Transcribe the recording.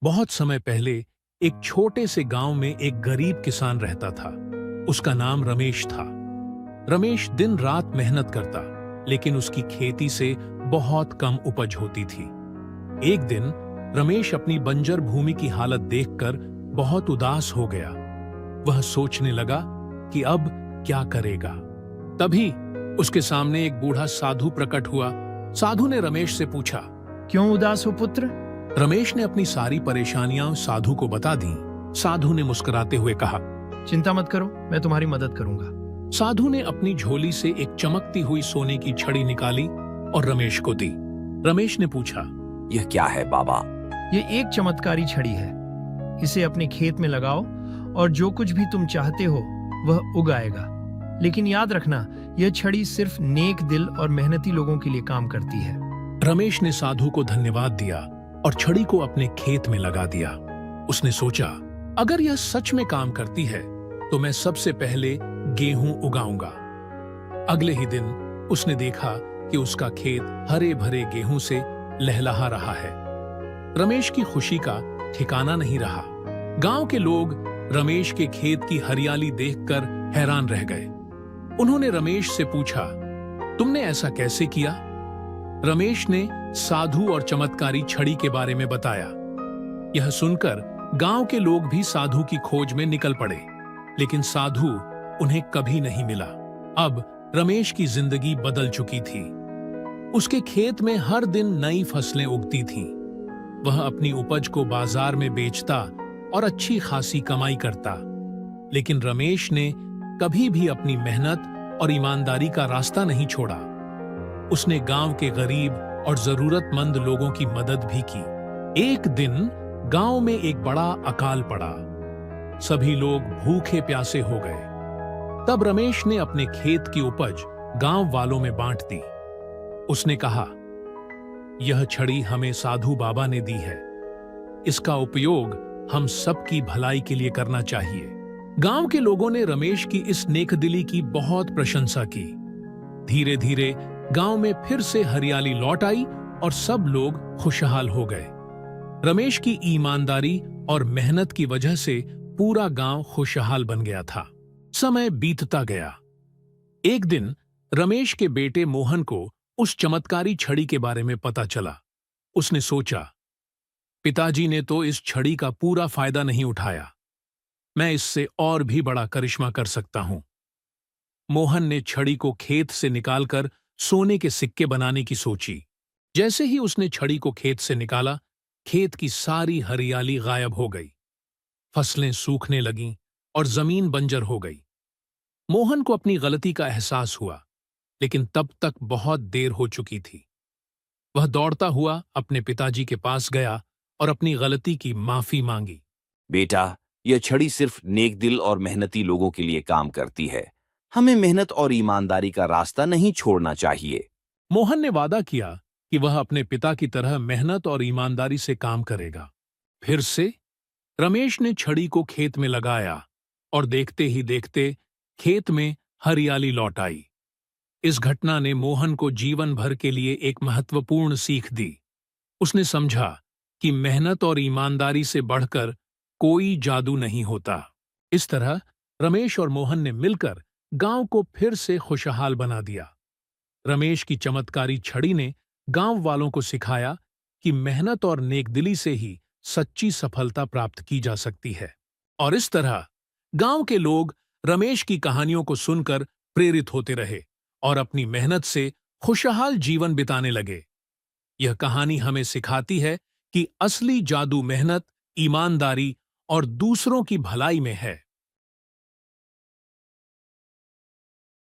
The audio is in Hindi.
बहुत समय पहले एक छोटे से गांव में एक गरीब किसान रहता था। उसका नाम रमेश था। रमेश दिन रात मेहनत करता, लेकिन उसकी खेती से बहुत कम उपज होती थी। एक दिन रमेश अपनी बंजर भूमि की हालत देखकर बहुत उदास हो गया। वह सोचने लगा कि अब क्या करेगा। तभी उसके सामने एक बूढ़ा साधु प्रकट हुआ। साधु ने रमेश से पूछा, क्यों उदास हो पुत्र? रमेश ने अपनी सारी परेशानियां साधु को बता दी। साधु ने मुस्कुराते हुए कहा, चिंता मत करो, मैं तुम्हारी मदद करूंगा। साधु ने अपनी झोली से एक चमकती हुई सोने की छड़ी निकाली और रमेश को दी। रमेश ने पूछा, यह क्या है बाबा? ये एक चमत्कारी छड़ी है। इसे अपने खेत में लगाओ और जो कुछ भी तुम चाहते हो वह उग आएगा। लेकिन याद रखना, यह छड़ी सिर्फ नेक दिल और मेहनती लोगों के लिए काम करती है। रमेश ने साधु को धन्यवाद दिया और छड़ी को अपने खेत में लगा दिया। उसने सोचा, अगर यह सच में काम करती है तो मैं सबसे पहले गेहूं उगाऊंगा। अगले ही दिन उसने देखा कि उसका खेत हरे भरे गेहूं से लहलहा रहा है। रमेश की खुशी का ठिकाना नहीं रहा। गांव के लोग रमेश के खेत की हरियाली देखकर हैरान रह गए। उन्होंने रमेश से पूछा, तुमने ऐसा कैसे किया? रमेश ने साधु और चमत्कारी छड़ी के बारे में बताया। यह सुनकर गांव के लोग भी साधु की खोज में निकल पड़े, लेकिन साधु उन्हें कभी नहीं मिला। अब रमेश की जिंदगी बदल चुकी थी। उसके खेत में हर दिन नई फसलें उगती थीं। वह अपनी उपज को बाजार में बेचता और अच्छी खासी कमाई करता। लेकिन रमेश ने कभी भी अपनी मेहनत और ईमानदारी का रास्ता नहीं छोड़ा। उसने गांव के गरीब और जरूरतमंद लोगों की मदद भी की। एक दिन गांव में एक बड़ा अकाल पड़ा। सभी लोग भूखे प्यासे हो गए। तब रमेश ने अपने खेत की उपज गांव वालों में बांट दी। उसने कहा, यह छड़ी हमें साधु बाबा ने दी है। इसका उपयोग हम सबकी भलाई के लिए करना चाहिए। गांव के लोगों ने रमेश की इस नेकदिली की बहुत प्रशंसा की। धीरे धीरे गांव में फिर से हरियाली लौट आई और सब लोग खुशहाल हो गए। रमेश की ईमानदारी और मेहनत की वजह से पूरा गांव खुशहाल बन गया था। समय बीतता गया। एक दिन रमेश के बेटे मोहन को उस चमत्कारी छड़ी के बारे में पता चला। उसने सोचा, पिताजी ने तो इस छड़ी का पूरा फायदा नहीं उठाया। मैं इससे और भी बड़ा करिश्मा कर सकता हूं। मोहन ने छड़ी को खेत से निकालकर सोने के सिक्के बनाने की सोची। जैसे ही उसने छड़ी को खेत से निकाला, खेत की सारी हरियाली गायब हो गई। फसलें सूखने लगीं और जमीन बंजर हो गई। मोहन को अपनी गलती का एहसास हुआ, लेकिन तब तक बहुत देर हो चुकी थी। वह दौड़ता हुआ अपने पिताजी के पास गया और अपनी गलती की माफी मांगी। बेटा, यह छड़ी सिर्फ नेक दिल और मेहनती लोगों के लिए काम करती है। हमें मेहनत और ईमानदारी का रास्ता नहीं छोड़ना चाहिए। मोहन ने वादा किया कि वह अपने पिता की तरह मेहनत और ईमानदारी से काम करेगा। फिर से रमेश ने छड़ी को खेत में लगाया और देखते ही देखते खेत में हरियाली लौट आई। इस घटना ने मोहन को जीवन भर के लिए एक महत्वपूर्ण सीख दी। उसने समझा कि मेहनत और ईमानदारी से बढ़कर कोई जादू नहीं होता। इस तरह रमेश और मोहन ने मिलकर गांव को फिर से खुशहाल बना दिया। रमेश की चमत्कारी छड़ी ने गांव वालों को सिखाया कि मेहनत और नेकदिली से ही सच्ची सफलता प्राप्त की जा सकती है। और इस तरह गांव के लोग रमेश की कहानियों को सुनकर प्रेरित होते रहे और अपनी मेहनत से खुशहाल जीवन बिताने लगे। यह कहानी हमें सिखाती है कि असली जादू मेहनत, ईमानदारी और दूसरों की भलाई में है।